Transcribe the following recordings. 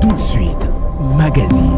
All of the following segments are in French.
Tout de suite, magazine.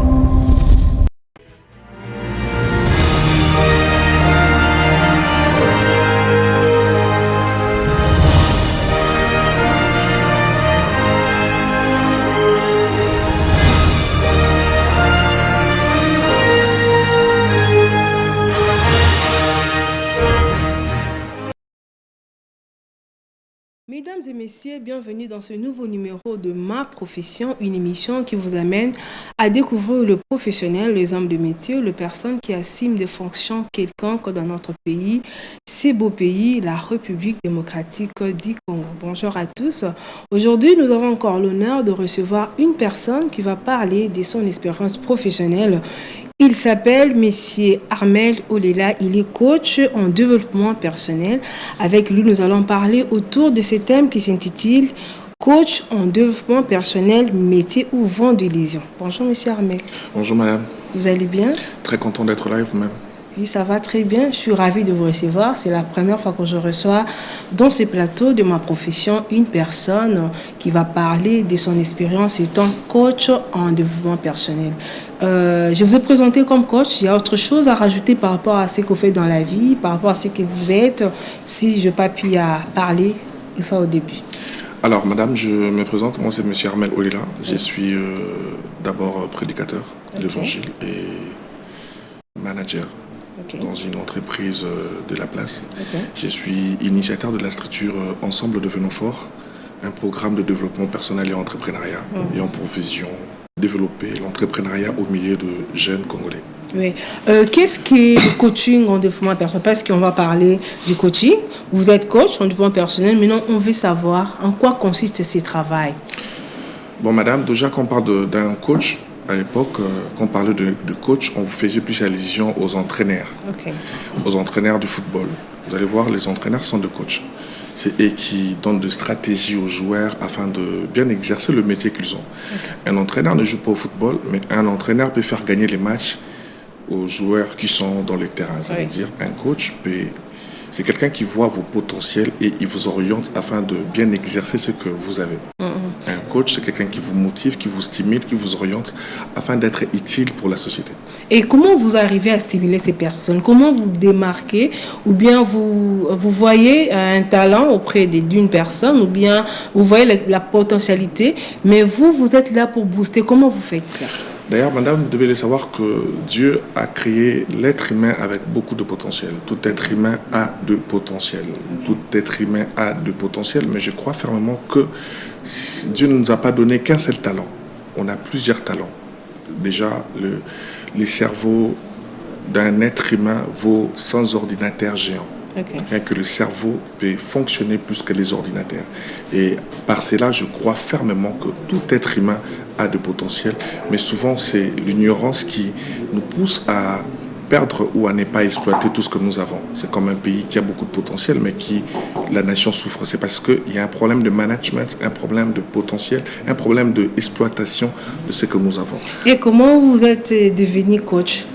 Mesdames et messieurs, bienvenue dans ce nouveau numéro de Ma Profession, une émission qui vous amène à découvrir le professionnel, les hommes de métier, les personnes qui assument des fonctions quelconques dans notre pays, ce beau pays, la République démocratique du Congo. Bonjour à tous. Aujourd'hui, nous avons encore l'honneur de recevoir une personne qui va parler de son expérience professionnelle. Il s'appelle Monsieur Armel Olela, il est coach en développement personnel. Avec lui, nous allons parler autour de ce thème qui s'intitule Coach en développement personnel, métier ou vendélision. Bonjour Monsieur Armel. Bonjour madame. Vous allez bien? Très content d'être là et vous-même? Oui, ça va très bien. Je suis ravie de vous recevoir. C'est la première fois que je reçois dans ce plateau de Ma Profession une personne qui va parler de son expérience étant coach en développement personnel. Je vous ai présenté comme coach. Il y a autre chose à rajouter par rapport à ce que vous faites dans la vie, par rapport à ce que vous êtes, si je n'ai pas pu parler de ça au début. Alors madame, je me présente. Moi c'est monsieur Armel Olela. Je suis d'abord prédicateur de l'évangile et manager. Dans une entreprise de la place. Je suis initiateur de la structure Ensemble Devenons Forts, un programme de développement personnel et entrepreneuriat ayant pour vision développer l'entrepreneuriat au milieu de jeunes Congolais. Oui. Qu'est-ce qui est le coaching en développement personnel? Parce qu'on va parler du coaching. Vous êtes coach en développement personnel, maintenant on veut savoir en quoi consiste ce travail. Bon madame, déjà quand on parle d'un coach, à l'époque, quand on parlait de coach, on faisait plus allusion aux entraîneurs, aux entraîneurs du football. Vous allez voir, les entraîneurs sont des coachs. C'est eux qui donnent des stratégies aux joueurs afin de bien exercer le métier qu'ils ont. Un entraîneur ne joue pas au football, mais un entraîneur peut faire gagner les matchs aux joueurs qui sont dans le terrain. Ça veut dire un coach c'est quelqu'un qui voit vos potentiels et il vous oriente afin de bien exercer ce que vous avez. Un coach, c'est quelqu'un qui vous motive, qui vous stimule, qui vous oriente afin d'être utile pour la société. Et comment vous arrivez à stimuler ces personnes? Comment vous démarquez? Ou bien vous voyez un talent auprès d'une personne, ou bien vous voyez la potentialité, mais vous êtes là pour booster. Comment vous faites ça? D'ailleurs, madame, vous devez le savoir que Dieu a créé l'être humain avec beaucoup de potentiel. Tout être humain a de potentiel. Tout être humain a de potentiel, mais je crois fermement que Dieu ne nous a pas donné qu'un seul talent. On a plusieurs talents. Déjà, le cerveau d'un être humain vaut 100 ordinateurs géants. Bien que le cerveau peut fonctionner plus que les ordinateurs. Et par cela, je crois fermement que tout être humain a de potentiel, mais souvent c'est l'ignorance qui nous pousse à perdre ou à ne pas exploiter tout ce que nous avons. C'est comme un pays qui a beaucoup de potentiel, mais qui, la nation souffre. C'est parce qu'il y a un problème de management, un problème de potentiel, un problème d'exploitation de ce que nous avons. Et comment vous êtes devenu coach?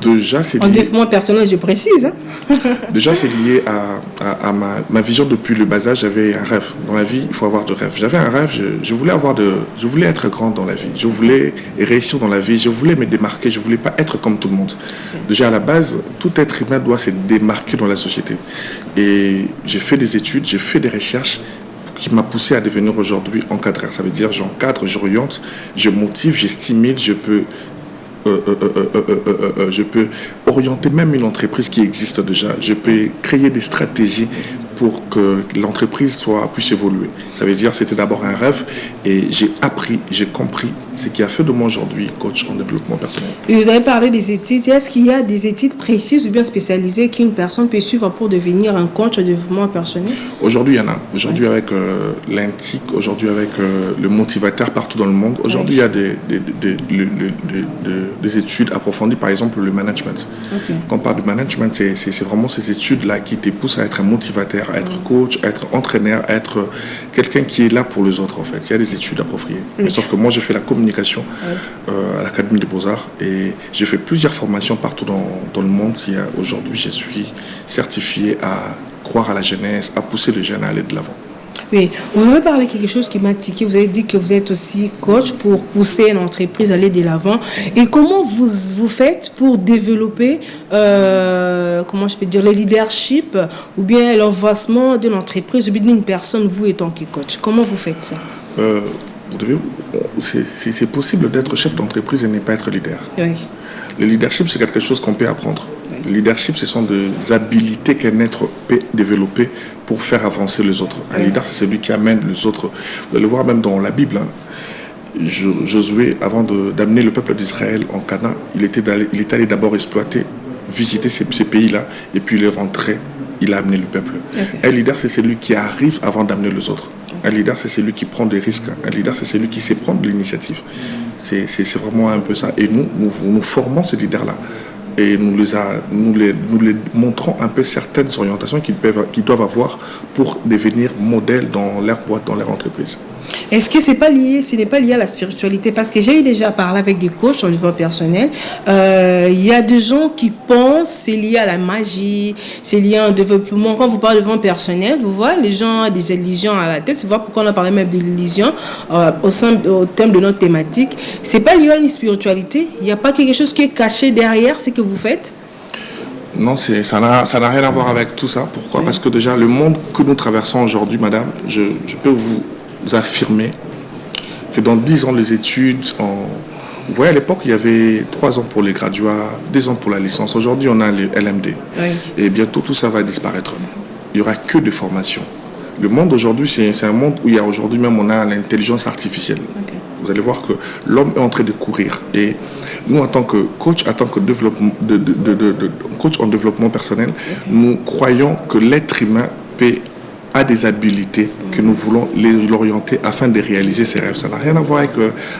Déjà, c'est en développement personnel, je précise. Déjà, c'est lié à ma vision depuis le bas âge. J'avais un rêve. Dans la vie, il faut avoir de rêves. J'avais un rêve, je voulais être grand dans la vie. Je voulais réussir dans la vie. Je voulais me démarquer. Je ne voulais pas être comme tout le monde. Déjà, à la base, tout être humain doit se démarquer dans la société. Et j'ai fait des études, j'ai fait des recherches qui m'a poussé à devenir aujourd'hui encadreur. Ça veut dire j'encadre, j'oriente, je motive, je stimule, je peux orienter même une entreprise qui existe déjà. Je peux créer des stratégies pour que l'entreprise puisse évoluer. Ça veut dire c'était d'abord un rêve et j'ai appris, j'ai compris ce qui a fait de moi aujourd'hui coach en développement personnel. Et vous avez parlé des études. Est-ce qu'il y a des études précises ou bien spécialisées qu'une personne peut suivre pour devenir un coach en développement personnel? Aujourd'hui, il y en a. Aujourd'hui, avec l'INTIC, aujourd'hui, avec le motivateur partout dans le monde. Aujourd'hui, il y a des études approfondies, par exemple, le management. Quand on parle de management, c'est vraiment ces études-là qui te poussent à être un motivateur, à être coach, à être entraîneur, à être quelqu'un qui est là pour les autres, en fait. Il y a des études appropriées. Mais sauf que moi, j'ai fait la communication à l'Académie des Beaux-Arts et j'ai fait plusieurs formations partout dans le monde. Aujourd'hui, je suis certifié à croire à la jeunesse, à pousser les jeunes à aller de l'avant. Oui, vous avez parlé de quelque chose qui m'a tiqué. Vous avez dit que vous êtes aussi coach pour pousser une entreprise à aller de l'avant. Et comment vous faites pour développer, comment je peux dire, le leadership ou bien l'avancement de l'entreprise ou bien d'une personne, vous étant que coach? Comment vous faites ça? C'est possible d'être chef d'entreprise et ne pas être leader. Oui. Le leadership, c'est quelque chose qu'on peut apprendre. Oui. Le leadership, ce sont des habilités qu'un être peut développer pour faire avancer les autres. Un leader, c'est celui qui amène les autres. Vous allez voir même dans la Bible, Josué, avant d'amener le peuple d'Israël en Canaan, il est allé d'abord exploiter, visiter ces pays-là, et puis il est rentré, il a amené le peuple. Okay. Un leader, c'est celui qui arrive avant d'amener les autres. Un leader, c'est celui qui prend des risques. Un leader, c'est celui qui sait prendre l'initiative. C'est vraiment un peu ça. Et nous formons ces leaders-là. Et nous les montrons un peu certaines orientations qu'ils doivent avoir pour devenir modèles dans leur boîte, dans leur entreprise. Est-ce que ce n'est pas lié à la spiritualité? Parce que j'ai déjà parlé avec des coachs au niveau personnel. Il y a des gens qui pensent que c'est lié à la magie, c'est lié à un développement. Quand vous parlez de développement personnel, vous voyez, les gens ont des illusions à la tête. C'est voir pourquoi on a parlé même de l'illusion au thème de notre thématique. Ce n'est pas lié à une spiritualité. Il n'y a pas quelque chose qui est caché derrière ce que vous faites? Non, ça n'a rien à voir avec tout ça. Pourquoi? Parce que déjà, le monde que nous traversons aujourd'hui, madame, je peux vous affirmer que dans 10 ans, les études, vous voyez, à l'époque, il y avait 3 ans pour les graduats, 2 ans pour la licence. Aujourd'hui, on a le LMD. Oui. Et bientôt, tout ça va disparaître. Il n'y aura que des formations. Le monde aujourd'hui, c'est un monde où il y a aujourd'hui même, on a l'intelligence artificielle. Okay. Vous allez voir que l'homme est en train de courir. Et nous, en tant que coach, en tant que coach en développement personnel, nous croyons que l'être humain a des habiletés que nous voulons l'orienter afin de réaliser ses rêves. Ça n'a rien à voir avec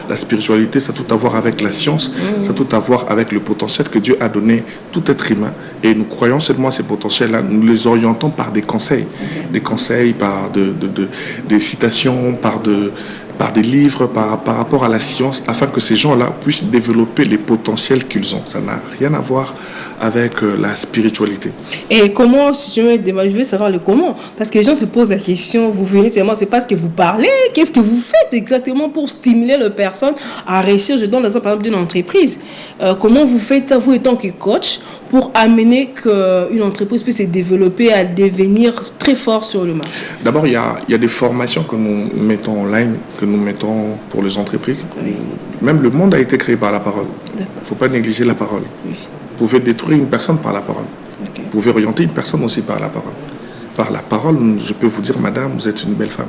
la spiritualité, ça a tout à voir avec la science, ça a tout à voir avec le potentiel que Dieu a donné tout être humain. Et nous croyons seulement à ces potentiels-là, nous les orientons par des conseils. Des conseils, par des citations, par des livres, par rapport à la science, afin que ces gens-là puissent développer les potentiels qu'ils ont. Ça n'a rien à voir avec la spiritualité. Et comment, si je veux savoir le comment, parce que les gens se posent la question, vous venez seulement, c'est pas ce que vous parlez, qu'est-ce que vous faites exactement pour stimuler les personnes à réussir? Je donne l'exemple par exemple d'une entreprise. Comment vous faites ça, vous étant que coach, pour amener qu'une entreprise puisse se développer à devenir très fort sur le marché? D'abord, il y a des formations que nous mettons en ligne, que nous mettons pour les entreprises. Oui. Même le monde a été créé par la parole. Il ne faut pas négliger la parole. Oui. Vous pouvez détruire une personne par la parole. Okay. Vous pouvez orienter une personne aussi par la parole. Par la parole, je peux vous dire, madame, vous êtes une belle femme.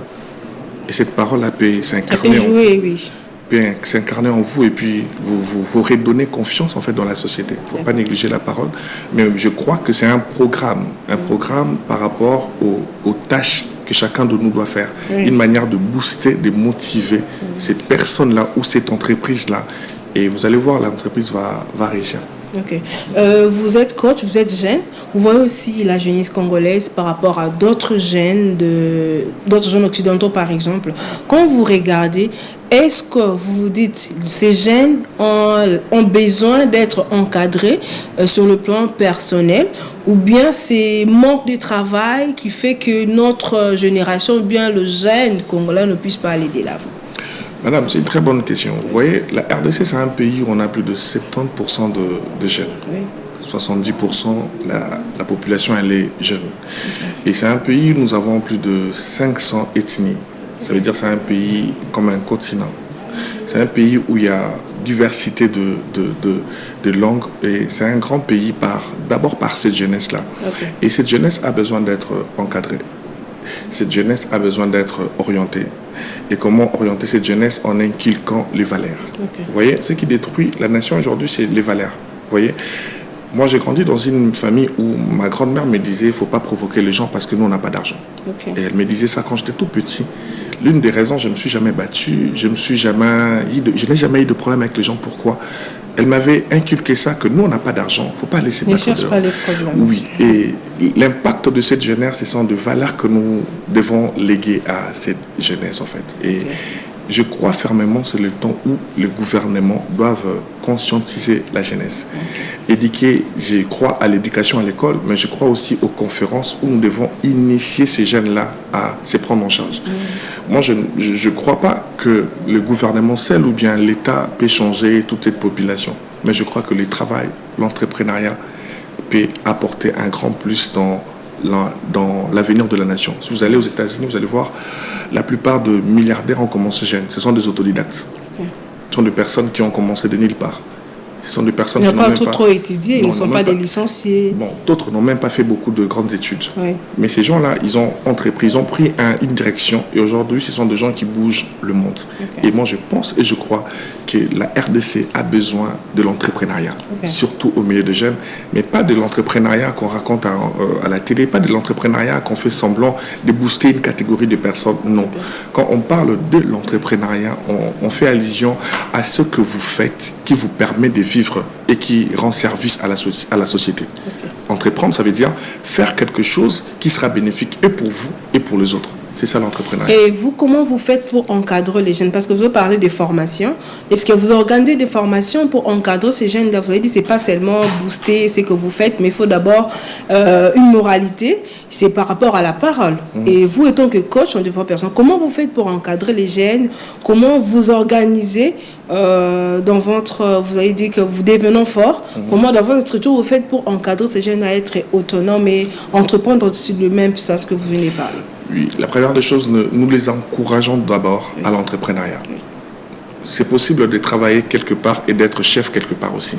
Et cette parole-là peut s'incarner en vous. Oui. Peut s'incarner en vous et puis vous redonner confiance en fait dans la société. Il ne faut pas négliger la parole. Mais je crois que c'est un programme par rapport aux tâches que chacun de nous doit faire. Oui. Une manière de booster, de motiver cette personne-là ou cette entreprise-là. Et vous allez voir, l'entreprise va réussir. Ok. Vous êtes coach, vous êtes jeune. Vous voyez aussi la jeunesse congolaise par rapport à d'autres jeunes occidentaux, par exemple. Quand vous regardez, est-ce que vous vous dites ces jeunes ont besoin d'être encadrés sur le plan personnel, ou bien c'est manque de travail qui fait que notre génération, ou bien le jeune congolais ne puisse pas aller de l'avant? Madame, c'est une très bonne question. Vous voyez, la RDC, c'est un pays où on a plus de 70% de jeunes. Oui. 70%, la population, elle est jeune. Okay. Et c'est un pays où nous avons plus de 500 ethnies. Ça veut dire que c'est un pays comme un continent. C'est un pays où il y a diversité de langues. Et c'est un grand pays d'abord par cette jeunesse-là. Okay. Et cette jeunesse a besoin d'être encadrée. Cette jeunesse a besoin d'être orientée. Et comment orienter cette jeunesse en inculquant les valeurs. Okay. Vous voyez, ce qui détruit la nation aujourd'hui, c'est les valeurs. Vous voyez, moi j'ai grandi dans une famille où ma grand-mère me disait, il ne faut pas provoquer les gens parce que nous, on n'a pas d'argent. Okay. Et elle me disait ça quand j'étais tout petit. L'une des raisons, je ne me suis jamais battu, je n'ai jamais eu de problème avec les gens. Pourquoi? Elle m'avait inculqué ça, que nous, on n'a pas d'argent, il ne faut pas laisser battre dehors. Ne cherche pas les problèmes. Oui, et l'impact de cette jeunesse, ce sont des valeurs que nous devons léguer à cette jeunesse, en fait. Et je crois fermement que c'est le temps où les gouvernements doivent conscientiser la jeunesse. Éduquer, je crois à l'éducation à l'école, mais je crois aussi aux conférences où nous devons initier ces jeunes-là à se prendre en charge. Moi, je ne crois pas que le gouvernement seul ou bien l'État peut changer toute cette population. Mais je crois que le travail, l'entrepreneuriat peut apporter un grand plus dans l'avenir de la nation. Si vous allez aux États-Unis, vous allez voir, la plupart de milliardaires ont commencé jeunes. Ce sont des autodidactes. Ce sont des personnes qui ont commencé de nulle part. Ce sont des personnes qui n'ont pas trop étudié, ils ne sont pas des licenciés. Bon, d'autres n'ont même pas fait beaucoup de grandes études. Oui. Mais ces gens-là, ils ont entrepris, ils ont pris une direction. Et aujourd'hui, ce sont des gens qui bougent le monde. Et moi, je pense et je crois que la RDC a besoin de l'entrepreneuriat, surtout au milieu des jeunes, mais pas de l'entrepreneuriat qu'on raconte à la télé, pas de l'entrepreneuriat qu'on fait semblant de booster une catégorie de personnes. Non. Quand on parle de l'entrepreneuriat, on fait allusion à ce que vous faites qui vous permet de vivre et qui rend service à la société. Entreprendre, ça veut dire faire quelque chose qui sera bénéfique et pour vous et pour les autres. C'est ça l'entrepreneuriat. Et vous, comment vous faites pour encadrer les jeunes? Parce que vous parlez de formation. Est-ce que vous organisez des formations pour encadrer ces jeunes-là? Vous avez dit que ce n'est pas seulement booster ce que vous faites, mais il faut d'abord une moralité. C'est par rapport à la parole. Et vous, étant que coach en développement personnel, comment vous faites pour encadrer les jeunes? Comment vous organisez dans votre... Vous avez dit que vous devenez fort. Comment dans votre structure vous faites pour encadrer ces jeunes à être autonomes et entreprendre sur le même, c'est ce que vous venez de parler? Oui, la première des choses, nous les encourageons d'abord à l'entrepreneuriat. C'est possible de travailler quelque part et d'être chef quelque part aussi.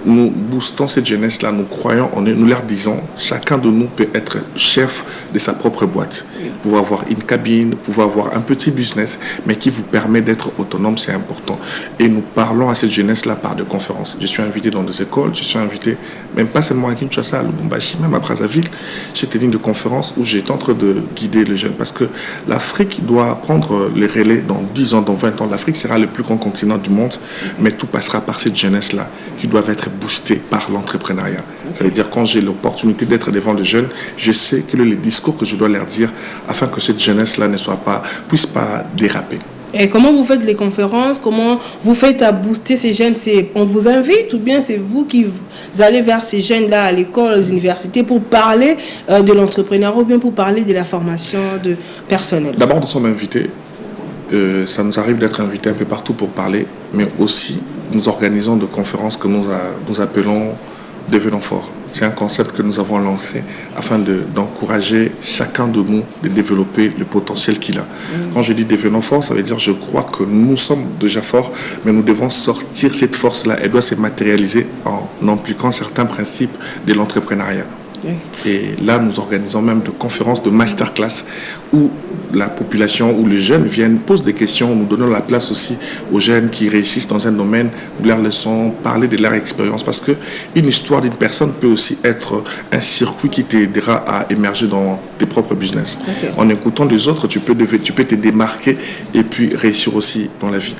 Nous boostons cette jeunesse-là, nous croyons en eux, nous leur disons, chacun de nous peut être chef de sa propre boîte. Pouvoir avoir une cabine, pouvoir avoir un petit business, mais qui vous permet d'être autonome, c'est important. Et nous parlons à cette jeunesse-là par des conférences. Je suis invité dans des écoles, je suis invité, même pas seulement à Kinshasa, à Lubumbashi, même à Brazzaville. J'ai tenu des conférences où j'étais en train de guider les jeunes. Parce que l'Afrique doit prendre les relais dans 10 ans, dans 20 ans. L'Afrique sera le plus grand continent du monde, mais tout passera par cette jeunesse-là, qui doivent être boosté par l'entrepreneuriat. Ça veut dire quand j'ai l'opportunité d'être devant les jeunes, je sais quel est le discours que je dois leur dire afin que cette jeunesse-là ne puisse pas déraper. Et comment vous faites les conférences? Comment vous faites à booster ces jeunes? On vous invite ou bien c'est vous qui allez vers ces jeunes-là à l'école, aux universités pour parler de l'entrepreneuriat ou bien pour parler de la formation de personnel? D'abord, nous sommes invités. Ça nous arrive d'être invités un peu partout pour parler, mais aussi nous organisons des conférences que nous appelons « Devenons forts ». C'est un concept que nous avons lancé afin d'encourager chacun de nous de développer le potentiel qu'il a. Quand je dis « Devenons forts », ça veut dire je crois que nous sommes déjà forts, mais nous devons sortir cette force-là. Elle doit se matérialiser en impliquant certains principes de l'entrepreneuriat. Et là, nous organisons même des conférences, de masterclass où la population, où les jeunes viennent, posent des questions. Nous donnons la place aussi aux jeunes qui réussissent dans un domaine, nous leur laissons parler de leur expérience. Parce qu'une histoire d'une personne peut aussi être un circuit qui t'aidera à émerger dans tes propres business. En écoutant les autres, tu peux te démarquer et puis réussir aussi dans la vie.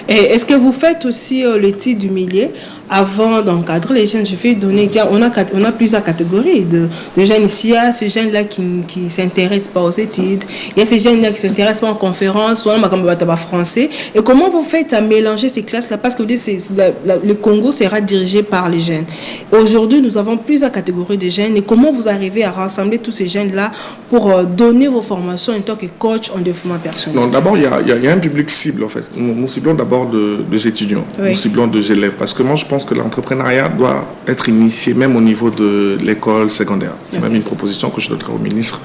Et est-ce que vous faites aussi l'étude du milieu avant d'encadrer les jeunes? Je vais donner, on a plusieurs catégories de jeunes ici. Il y a ces jeunes-là qui ne s'intéressent pas aux études. Il y a ces jeunes-là qui ne s'intéressent pas aux conférences, ou en français. Et comment vous faites à mélanger ces classes-là? Parce que le Congo sera dirigé par les jeunes. Aujourd'hui, nous avons plusieurs catégories de jeunes. Et comment vous arrivez à rassembler tous ces jeunes-là pour donner vos formations en tant que coach en développement personnel? Non, d'abord, il y a un public cible, en fait. Nous ciblons d'abord des étudiants, nous ciblons des élèves. Parce que moi, je pense que l'entrepreneuriat doit être initié même au niveau de l'école secondaire. C'est même une proposition que je donnerai au ministre.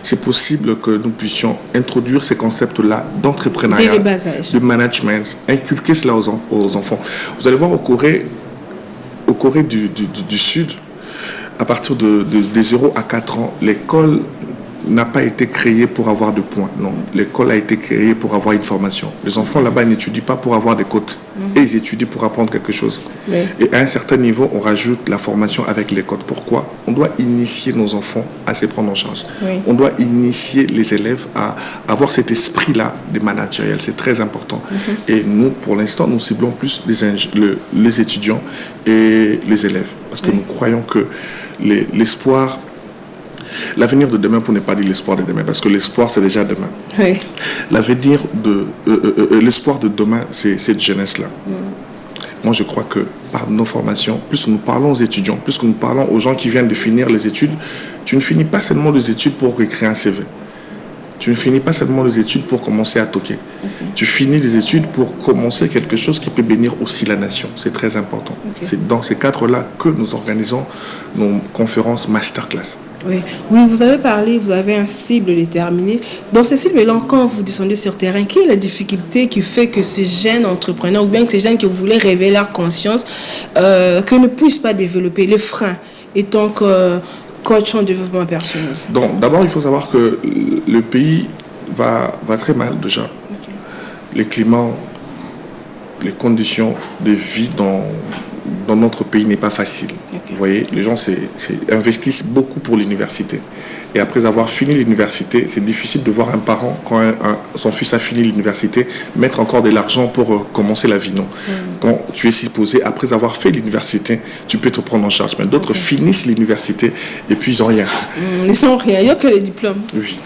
C'est possible que nous puissions introduire ces concepts-là d'entrepreneuriat, de management, inculquer cela aux enfants. Vous allez voir au Corée du Sud, à partir de 0 à 4 ans, l'école n'a pas été créée pour avoir de points. Non, l'école a été créée pour avoir une formation. Les enfants là-bas n'étudient pas pour avoir des cotes. Et ils étudient pour apprendre quelque chose. Et à un certain niveau, on rajoute la formation avec les cotes. Pourquoi? On doit initier nos enfants à se prendre en charge. On doit initier les élèves à avoir cet esprit-là de managériel. C'est très important. Et nous, pour l'instant, nous ciblons plus les étudiants et les élèves. Parce que nous croyons que l'espoir L'avenir de demain, pour ne pas dire l'espoir de demain, parce que l'espoir, c'est déjà demain. Oui. L'avenir l'espoir de demain, c'est cette jeunesse-là. Moi, je crois que par nos formations, plus nous parlons aux étudiants, plus que nous parlons aux gens qui viennent de finir les études, tu ne finis pas seulement les études pour écrire un CV. Tu ne finis pas seulement les études pour commencer à toquer. Tu finis les études pour commencer quelque chose qui peut bénir aussi la nation. C'est très important. C'est dans ces cadres-là que nous organisons nos conférences masterclass. Oui. Oui, vous avez parlé, vous avez un cible déterminé. Dans ce cible-là, quand vous descendez sur terrain, quelle est la difficulté qui fait que ces jeunes entrepreneurs, ou bien que ces jeunes qui voulaient révéler leur conscience, que ne puissent pas développer les freins, étant que coach en développement personnel? Donc, d'abord, il faut savoir que le pays va très mal déjà. Les climats, les conditions de vie dans notre pays n'est pas facile. Vous voyez, les gens investissent beaucoup pour l'université. Et après avoir fini l'université, c'est difficile de voir un parent, quand son fils a fini l'université, mettre encore de l'argent pour commencer la vie. Non. Quand tu es supposé, après avoir fait l'université, tu peux te prendre en charge. Mais d'autres finissent l'université et puis ils n'ont rien. Ils n'ont rien, il n'y a que les diplômes. Oui.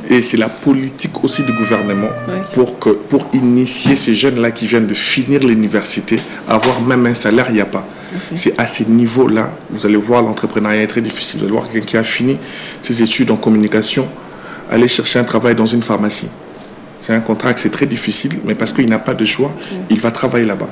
Et c'est la politique aussi du gouvernement pour initier ces jeunes-là qui viennent de finir l'université, avoir même un salaire, il n'y a pas. C'est à ces niveaux-là, vous allez voir, l'entrepreneuriat est très difficile. Vous allez voir quelqu'un qui a fini ses études en communication, aller chercher un travail dans une pharmacie. C'est un contrat que c'est très difficile, mais parce qu'il n'a pas de choix, il va travailler là-bas.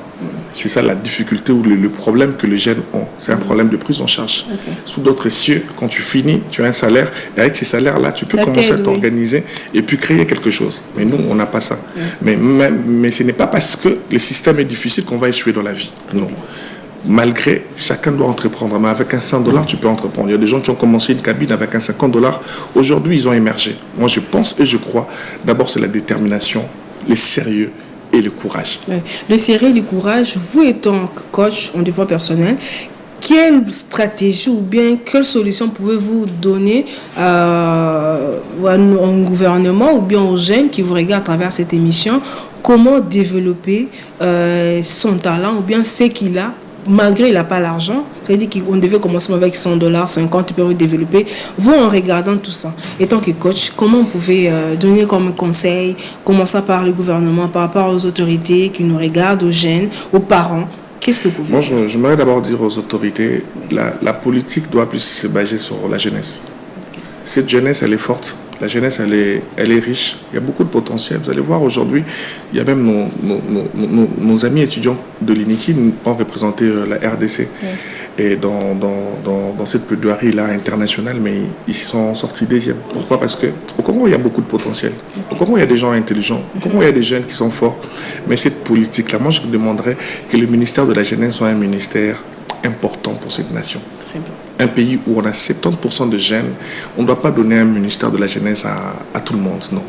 C'est ça la difficulté ou le problème que les jeunes ont. C'est un problème de prise en charge. Sous d'autres cieux, quand tu finis, tu as un salaire, et avec ces salaires-là, tu peux commencer à t'organiser et puis créer quelque chose. Mais nous, on n'a pas ça. Mais ce n'est pas parce que le système est difficile qu'on va échouer dans la vie. Non. Malgré, chacun doit entreprendre. Mais avec un $100, tu peux entreprendre. Il y a des gens qui ont commencé une cabine avec un $50. Aujourd'hui, ils ont émergé. Moi, je pense et je crois. D'abord, c'est la détermination, le sérieux et le courage. Oui. Le sérieux et le courage, vous étant coach en développement personnel, quelle stratégie ou bien quelle solution pouvez-vous donner au gouvernement ou bien aux jeunes qui vous regardent à travers cette émission? Comment développer son talent ou bien ce qu'il a malgré il n'a pas l'argent? C'est-à-dire qu'on devait commencer avec $100, 50, tu peux développer. Vous, en regardant tout ça, étant que coach, comment vous pouvez donner comme conseil, commençant par le gouvernement, par rapport aux autorités qui nous regardent, aux jeunes, aux parents? Qu'est-ce que vous pouvez dire? Moi, j'aimerais d'abord dire aux autorités, la politique doit plus se baser sur la jeunesse. Cette jeunesse, elle est forte. La jeunesse, elle est riche. Il y a beaucoup de potentiel. Vous allez voir aujourd'hui, il y a même nos amis étudiants de l'INIKI ont représenté la RDC. Et dans cette plaidoirie-là internationale, mais ils sont sortis deuxième. Pourquoi? Parce qu'au Congo, il y a beaucoup de potentiel. Au Congo, il y a des gens intelligents. Au Congo, il y a des jeunes qui sont forts. Mais cette politique-là, moi, je demanderais que le ministère de la Jeunesse soit un ministère important pour cette nation. Un pays où on a 70% de jeunes, on ne doit pas donner un ministère de la jeunesse à tout le monde, non.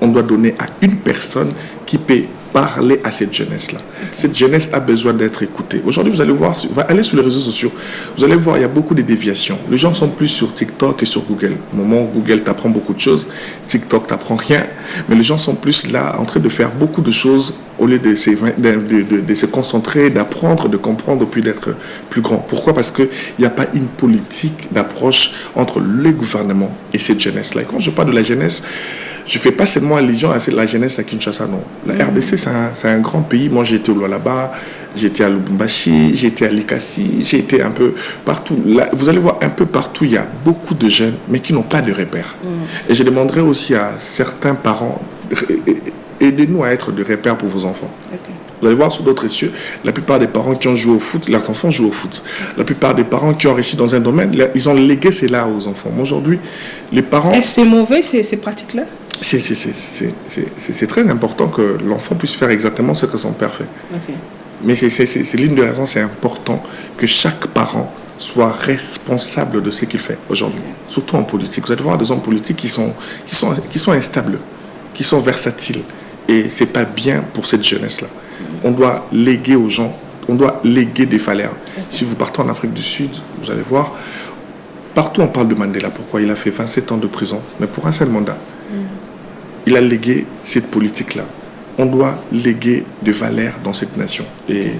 On doit donner à une personne qui peut parler à cette jeunesse-là. Cette jeunesse a besoin d'être écoutée. Aujourd'hui, vous allez voir, allez sur les réseaux sociaux, vous allez voir, il y a beaucoup de déviations. Les gens sont plus sur TikTok et sur Google. Au moment où Google t'apprend beaucoup de choses, TikTok t'apprend rien, mais les gens sont plus là en train de faire beaucoup de choses au lieu de se concentrer, d'apprendre, de comprendre, puis d'être plus grand. Pourquoi? Parce qu'il n'y a pas une politique d'approche entre le gouvernement et cette jeunesse-là. Et quand je parle de la jeunesse, je ne fais pas seulement allusion à la jeunesse à Kinshasa, non. La RDC, c'est un grand pays. Moi, j'ai été au Lualaba, j'ai été à Lubumbashi, j'ai été à Likasi, j'ai été un peu partout. Là, vous allez voir, un peu partout, il y a beaucoup de jeunes, mais qui n'ont pas de repères. Et je demanderai aussi à certains parents, aidez-nous à être de repères pour vos enfants. Vous allez voir, sous d'autres cieux, la plupart des parents qui ont joué au foot, leurs enfants jouent au foot. La plupart des parents qui ont réussi dans un domaine, ils ont légué cela aux enfants. Mais aujourd'hui, les parents... Est-ce que c'est mauvais, ces pratiques-là? C'est très important que l'enfant puisse faire exactement ce que son père fait. Mais c'est l'une des raisons, c'est important que chaque parent soit responsable de ce qu'il fait aujourd'hui. Surtout en politique. Vous allez voir des hommes politiques qui sont instables, qui sont versatiles. Et ce n'est pas bien pour cette jeunesse-là. On doit léguer aux gens, on doit léguer des valeurs. Si vous partez en Afrique du Sud, vous allez voir, partout on parle de Mandela. Pourquoi? Il a fait 27 ans de prison, mais pour un seul mandat. Il a légué cette politique-là. On doit léguer des valeurs dans cette nation. Et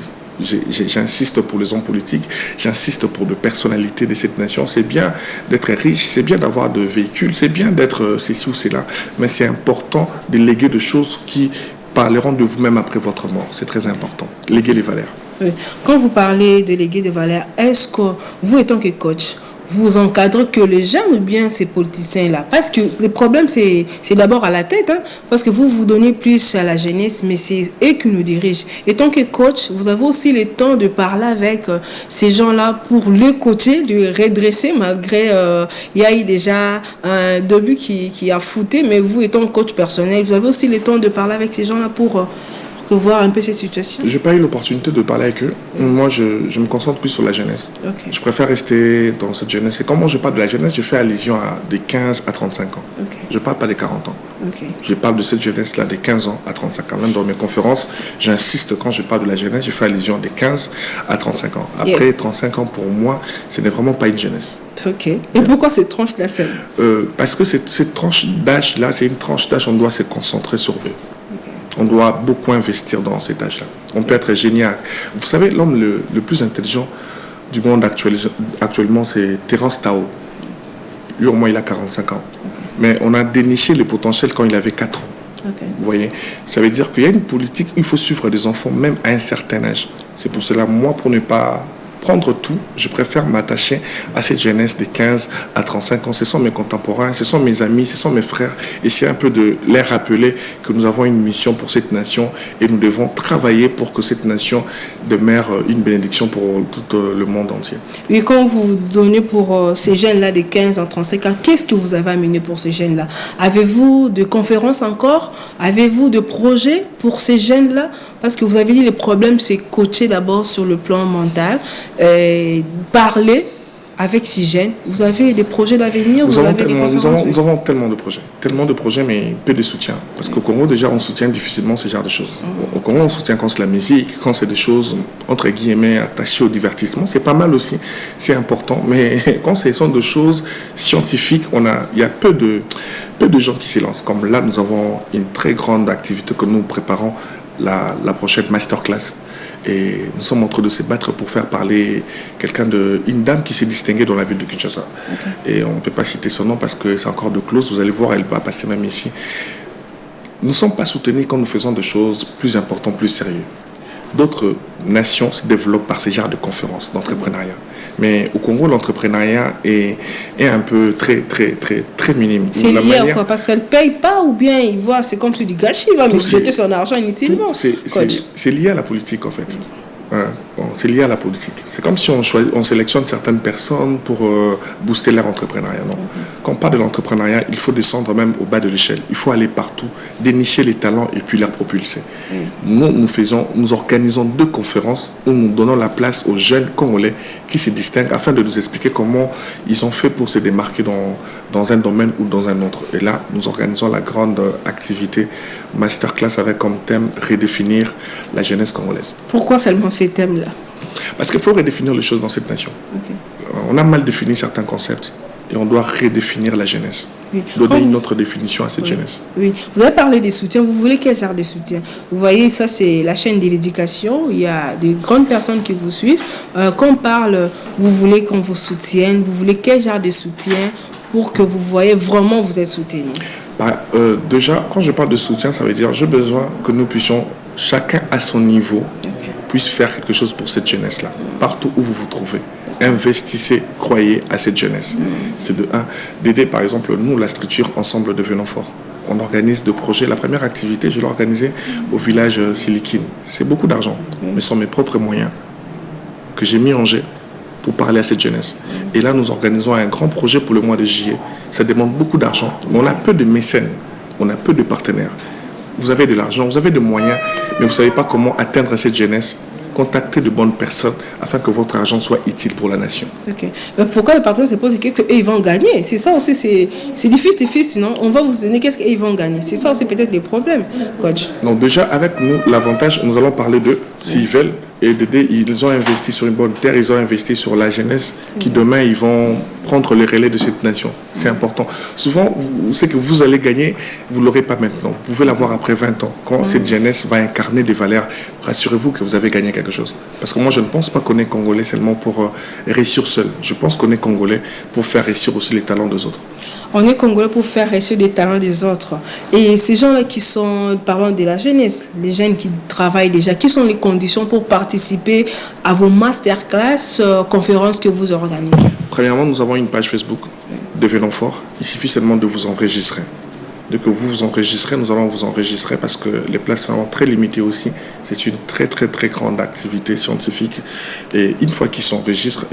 j'insiste pour les hommes politiques, j'insiste pour les personnalités de cette nation. C'est bien d'être riche, c'est bien d'avoir de véhicules, c'est bien d'être ceci ou cela, mais c'est important de léguer des choses qui parleront de vous-même après votre mort. C'est très important. Léguer les valeurs. Oui. Quand vous parlez de léguer des valeurs, est-ce que vous, étant que coach, vous encadrez que les jeunes ou bien ces politiciens-là? Parce que le problème, c'est d'abord à la tête, hein, parce que vous donnez plus à la jeunesse, mais c'est eux qui nous dirigent. Et tant que coach, vous avez aussi le temps de parler avec ces gens-là pour les coacher, de redresser, malgré il y a eu déjà un début qui a fouté, mais vous, étant coach personnel, vous avez aussi le temps de parler avec ces gens-là pour voir un peu cette situation. Je n'ai pas eu l'opportunité de parler avec eux. Moi, je me concentre plus sur la jeunesse. Okay. Je préfère rester dans cette jeunesse. Et comment je parle de la jeunesse, je fais allusion à des 15 à 35 ans. Okay. Je ne parle pas des 40 ans. Okay. Je parle de cette jeunesse-là des 15 ans à 35 ans. Même dans mes conférences, j'insiste, quand je parle de la jeunesse, je fais allusion des 15 à 35 ans. Après 35 ans, pour moi, ce n'est vraiment pas une jeunesse. Ok. Et pourquoi cette tranche-là, parce que cette tranche d'âge-là, c'est une tranche d'âge, on doit se concentrer sur eux. On doit beaucoup investir dans cet âge-là. On peut être génial. Vous savez, l'homme le plus intelligent du monde actuellement, c'est Terence Tao. Lui, au moins, il a 45 ans. Okay. Mais on a déniché le potentiel quand il avait 4 ans. Okay. Vous voyez? Ça veut dire qu'il y a une politique où il faut suivre des enfants, même à un certain âge. C'est pour cela, moi, pour ne pas prendre tout, je préfère m'attacher à cette jeunesse de 15 à 35 ans. Ce sont mes contemporains, ce sont mes amis, ce sont mes frères. Essayer un peu de les rappeler que nous avons une mission pour cette nation et nous devons travailler pour que cette nation demeure une bénédiction pour tout le monde entier. Oui, quand vous donnez pour ces jeunes-là de 15 à 35 ans, qu'est-ce que vous avez amené pour ces jeunes-là? Avez-vous de conférences encore? Avez-vous de projets pour ces jeunes-là? Parce que vous avez dit le problème, c'est coacher d'abord sur le plan mental. Parler avec ces jeunes. Vous avez des projets d'avenir? Nous avons tellement de projets, mais peu de soutien. Parce qu'au Congo, déjà, on soutient difficilement ce genre de choses. Au Congo, on soutient quand c'est la musique, quand c'est des choses, entre guillemets, attachées au divertissement. C'est pas mal aussi, c'est important. Mais quand ce sont des choses scientifiques, il y a peu de gens qui s'y lancent. Comme là, nous avons une très grande activité que nous préparons, la prochaine masterclass. Et nous sommes en train de se battre pour faire parler une dame qui s'est distinguée dans la ville de Kinshasa. Okay. Et on ne peut pas citer son nom parce que c'est encore de clause. Vous allez voir, elle va passer même ici. Nous ne sommes pas soutenus quand nous faisons des choses plus importantes, plus sérieuses. D'autres nations se développent par ces genres de conférences d'entrepreneuriat. Mais au Congo, l'entrepreneuriat est un peu très minime. C'est lié à quoi? Parce qu'elle ne paye pas ou bien il voit, c'est comme si du gâchis, il va me jeter son argent inutilement. C'est lié à la politique en fait. C'est lié à la politique. C'est comme si on sélectionne certaines personnes pour booster leur entrepreneuriat. Non. Quand on parle de l'entrepreneuriat, il faut descendre même au bas de l'échelle. Il faut aller partout, dénicher les talents et puis les propulser. Nous organisons 2 conférences où nous donnons la place aux jeunes Congolais qui se distinguent afin de nous expliquer comment ils ont fait pour se démarquer dans un domaine ou dans un autre. Et là, nous organisons la grande activité masterclass avec comme thème redéfinir la jeunesse congolaise. Pourquoi seulement ces thèmes-là? Parce qu'il faut redéfinir les choses dans cette nation. Okay. On a mal défini certains concepts et on doit redéfinir la jeunesse. Oui. Donner une autre définition à cette jeunesse. Oui. Vous avez parlé des soutiens. Vous voulez quel genre de soutien? Vous voyez, ça c'est la chaîne de l'éducation. Il y a de grandes personnes qui vous suivent. Quand on parle, vous voulez qu'on vous soutienne. Vous voulez quel genre de soutien pour que vous voyez vraiment vous êtes soutenu? Déjà, quand je parle de soutien, ça veut dire j'ai besoin que nous puissions, chacun à son niveau, puisse faire quelque chose pour cette jeunesse-là, partout où vous vous trouvez. Investissez, croyez à cette jeunesse. C'est d'aider, par exemple, nous, la structure Ensemble Devenons Forts. On organise 2 projets. La première activité, je l'ai organisée au village Silikine. C'est beaucoup d'argent, mais ce sont mes propres moyens que j'ai mis en jeu pour parler à cette jeunesse. Et là, nous organisons un grand projet pour le mois de juillet. Ça demande beaucoup d'argent, mais on a peu de mécènes, on a peu de partenaires. Vous avez de l'argent, vous avez des moyens, mais vous ne savez pas comment atteindre cette jeunesse. Contactez de bonnes personnes afin que votre argent soit utile pour la nation. Ok. Pourquoi les partenaires se posent la question qu'ils vont gagner? C'est ça aussi, c'est difficile, sinon on va vous donner qu'est-ce qu'ils vont gagner. C'est ça aussi peut-être les problèmes, coach. Donc déjà, avec nous, l'avantage, nous allons parler d'eux, s'ils veulent, Et ils ont investi sur une bonne terre, ils ont investi sur la jeunesse qui demain, ils vont prendre le relais de cette nation. C'est important. Souvent, vous savez que vous allez gagner, vous ne l'aurez pas maintenant. Vous pouvez l'avoir après 20 ans. Quand cette jeunesse va incarner des valeurs, rassurez-vous que vous avez gagné quelque chose. Parce que moi, je ne pense pas qu'on est Congolais seulement pour réussir seul. Je pense qu'on est Congolais pour faire réussir aussi les talents des autres. On est Congolais pour faire réussir des talents des autres. Et ces gens-là qui sont, parlons de la jeunesse, les jeunes qui travaillent déjà, quelles sont les conditions pour participer à vos masterclass, conférences que vous organisez? Premièrement, nous avons une page Facebook, Devenons Fort. Il suffit seulement de vous enregistrer. Dès que vous vous enregistrez, nous allons vous enregistrer parce que les places sont très limitées aussi. C'est une très très très grande activité scientifique. Et une fois qu'ils s'enregistrent,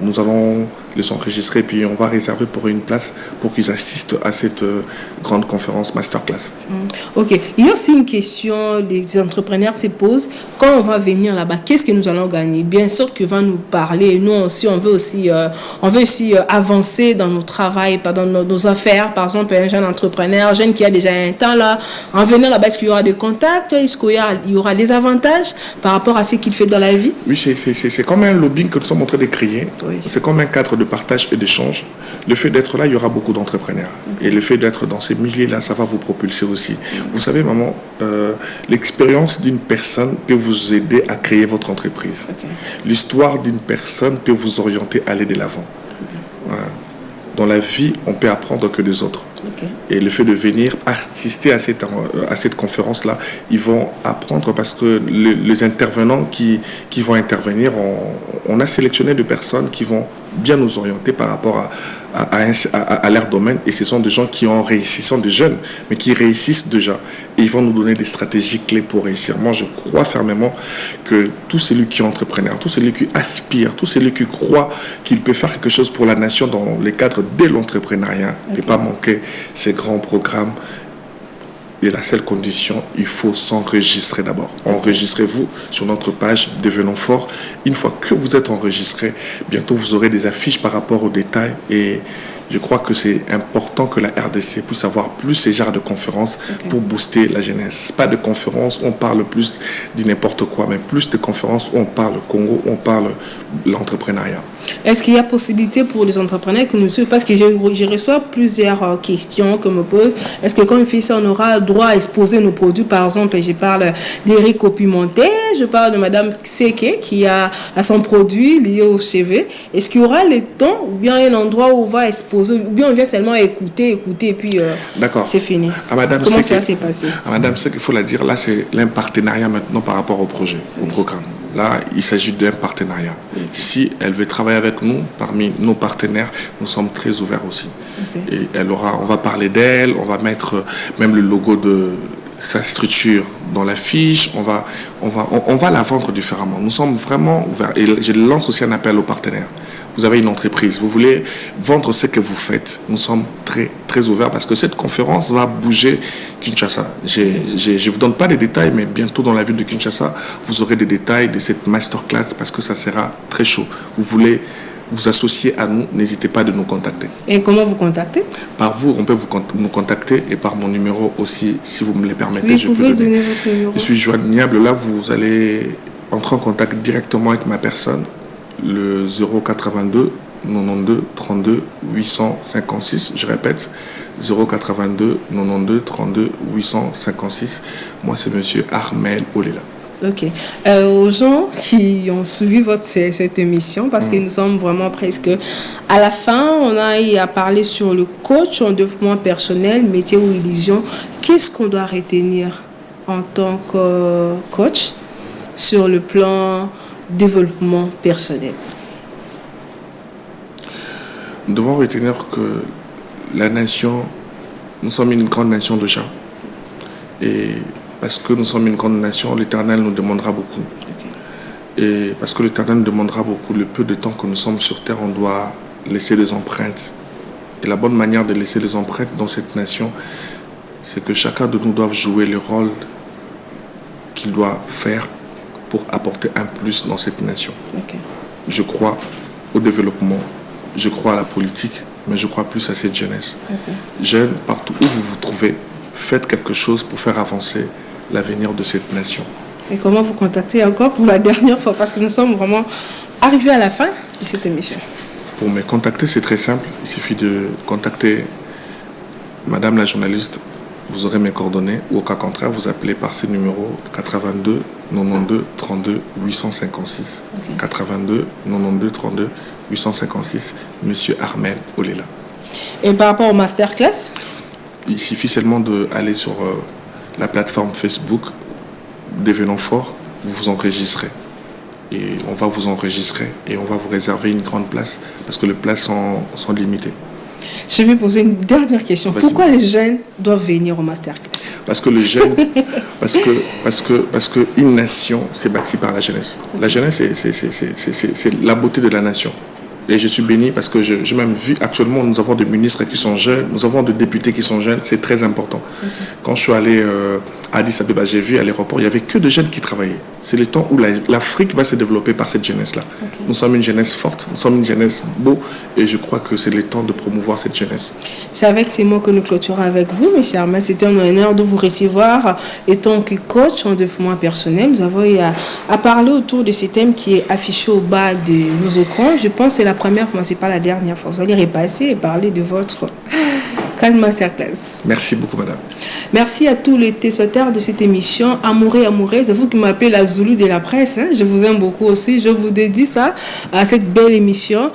nous allons les enregistrer, puis on va réserver pour une place pour qu'ils assistent à cette grande conférence masterclass. Ok. Il y a aussi une question des entrepreneurs se posent. Quand on va venir là-bas, qu'est-ce que nous allons gagner? Bien sûr que va nous parler. Nous aussi, on veut aussi avancer dans nos travail, dans nos affaires. Par exemple, un jeune entrepreneur, jeune qui a déjà un temps là, en venant là-bas, est-ce qu'il y aura des contacts? Est-ce qu'il y aura des avantages par rapport à ce qu'il fait dans la vie? Oui, c'est comme un lobbying que nous sommes en train de créer. Oui. C'est comme un cadre de partage et d'échange. Le fait d'être là, il y aura beaucoup d'entrepreneurs. Okay. Et le fait d'être dans ces milliers-là, ça va vous propulser aussi. Vous savez, maman, l'expérience d'une personne peut vous aider à créer votre entreprise. Okay. L'histoire d'une personne peut vous orienter à aller de l'avant. Voilà. Dans la vie, on peut apprendre que des autres. Okay. Et le fait de venir assister à cette conférence-là, ils vont apprendre parce que les intervenants qui vont intervenir, on a sélectionné des personnes qui vont bien nous orienter par rapport à leur domaine. Et ce sont des gens qui ont réussi, ce sont des jeunes, mais qui réussissent déjà. Et ils vont nous donner des stratégies clés pour réussir. Moi, je crois fermement que tout celui qui est entrepreneur, tout celui qui aspire, tout celui qui croit qu'il peut faire quelque chose pour la nation dans les cadres de l'entrepreneuriat, ne peut pas manquer ces grands programmes. Et la seule condition, il faut s'enregistrer d'abord. Enregistrez-vous sur notre page Devenons Fort. Une fois que vous êtes enregistré, bientôt vous aurez des affiches par rapport aux détails. Et je crois que c'est important que la RDC puisse avoir plus ces genres de conférences pour booster la jeunesse. Pas de conférences où on parle plus de n'importe quoi, mais plus de conférences où on parle Congo, où on parle l'entrepreneuriat. Est-ce qu'il y a possibilité pour les entrepreneurs que nous suivent? Parce que je reçois plusieurs questions que me posent. Est-ce que quand on fait ça, on aura droit à exposer nos produits? Par exemple, je parle d'Éric au Pimenté, je parle de Madame Seke qui a son produit lié au CV. Est-ce qu'il y aura le temps ou bien un endroit où on va exposer ou bien on vient seulement écouter et puis c'est fini? Comment ça s'est passé? À Madame Seke, il faut la dire, là c'est un partenariat maintenant par rapport au projet, au programme. Là, il s'agit d'un partenariat. Si elle veut travailler avec nous, parmi nos partenaires, nous sommes très ouverts aussi. Et on va parler d'elle, on va mettre même le logo de sa structure dans l'affiche, on va la vendre différemment. Nous sommes vraiment ouverts. Et je lance aussi un appel aux partenaires. Vous avez une entreprise, vous voulez vendre ce que vous faites. Nous sommes très, très ouverts parce que cette conférence va bouger Kinshasa. Je ne vous donne pas les détails, mais bientôt dans la ville de Kinshasa, vous aurez des détails de cette masterclass parce que ça sera très chaud. Vous voulez vous associer à nous, n'hésitez pas de nous contacter. Et comment vous contacter? Par vous, on peut nous contacter et par mon numéro aussi, si vous me le permettez. Oui, vous pouvez donner votre numéro. Je suis joignable. Là, vous allez entrer en contact directement avec ma personne. Le 082 92 32 856, je répète, 082 92 32 856. Moi, c'est monsieur Armel Olela. Ok. Aux gens qui ont suivi cette émission, parce que nous sommes vraiment presque à la fin, on a eu à parler sur le coach en développement personnel, métier ou religion. Qu'est-ce qu'on doit retenir en tant que coach sur le plan développement personnel? Nous devons retenir que la nation, nous sommes une grande nation de gens. Et parce que nous sommes une grande nation, l'Éternel nous demandera beaucoup. Et parce que l'Éternel nous demandera beaucoup, le peu de temps que nous sommes sur terre, on doit laisser des empreintes. Et la bonne manière de laisser des empreintes dans cette nation, c'est que chacun de nous doit jouer le rôle qu'il doit faire pour apporter un plus dans cette nation. Je crois au développement, je crois à la politique, mais je crois plus à cette jeunesse. Jeunes, partout où vous vous trouvez, faites quelque chose pour faire avancer l'avenir de cette nation. Et comment vous contacter encore pour la dernière fois? Parce que nous sommes vraiment arrivés à la fin de cette émission. Pour me contacter, c'est très simple. Il suffit de contacter Madame la journaliste. Vous aurez mes coordonnées. Ou au cas contraire, vous appelez par ces numéros 82 92 32 856. 82 92 32 856. Monsieur Armel Olela. Et par rapport au masterclass? Il suffit seulement d'aller sur la plateforme Facebook Devenons Fort. Vous vous enregistrez. Et on va vous enregistrer et on va vous réserver une grande place parce que les places sont limitées. Je vais poser une dernière question. Vas-y. Pourquoi les jeunes doivent venir au masterclass? Parce que le jeune, parce que une nation, c'est bâtie par la jeunesse. La jeunesse, c'est la beauté de la nation. Et je suis béni parce que j'ai même vu, actuellement, nous avons des ministres qui sont jeunes, nous avons des députés qui sont jeunes, c'est très important. Quand je suis allé à Addis Abeba, j'ai vu à l'aéroport, il n'y avait que des jeunes qui travaillaient. C'est le temps où l'Afrique va se développer par cette jeunesse-là. Nous sommes une jeunesse forte, nous sommes une jeunesse beau, et je crois que c'est le temps de promouvoir cette jeunesse. C'est avec ces mots que nous clôturons avec vous, M. Armel. C'était un honneur de vous recevoir. Étant que coach en développement personnel, nous avons eu à parler autour de ce thème qui est affiché au bas de nos écrans. Je pense que c'est la première fois, c'est pas la dernière fois. Vous allez repasser et parler de votre masterclass. Merci beaucoup, madame. Merci à tous les téléspectateurs de cette émission. Amoureux et amoureuses, c'est vous qui m'appelez la Zoulou de la presse. Hein. Je vous aime beaucoup aussi. Je vous dédie ça à cette belle émission.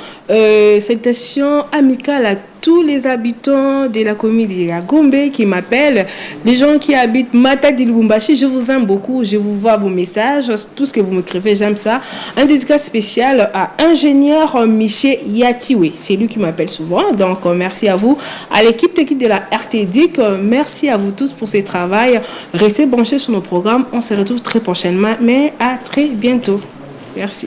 Salutations amicales à tous les habitants de la commune de Gombe qui m'appellent, les gens qui habitent Matadi Lubumbashi, je vous aime beaucoup, je vous vois vos messages, tout ce que vous m'écrivez, j'aime ça. Un dédicace spécial à ingénieur Michel Yatiwe, c'est lui qui m'appelle souvent, donc merci à vous, à l'équipe technique de la RTDIC, merci à vous tous pour ce travail. Restez branchés sur nos programmes, on se retrouve très prochainement, mais à très bientôt. Merci.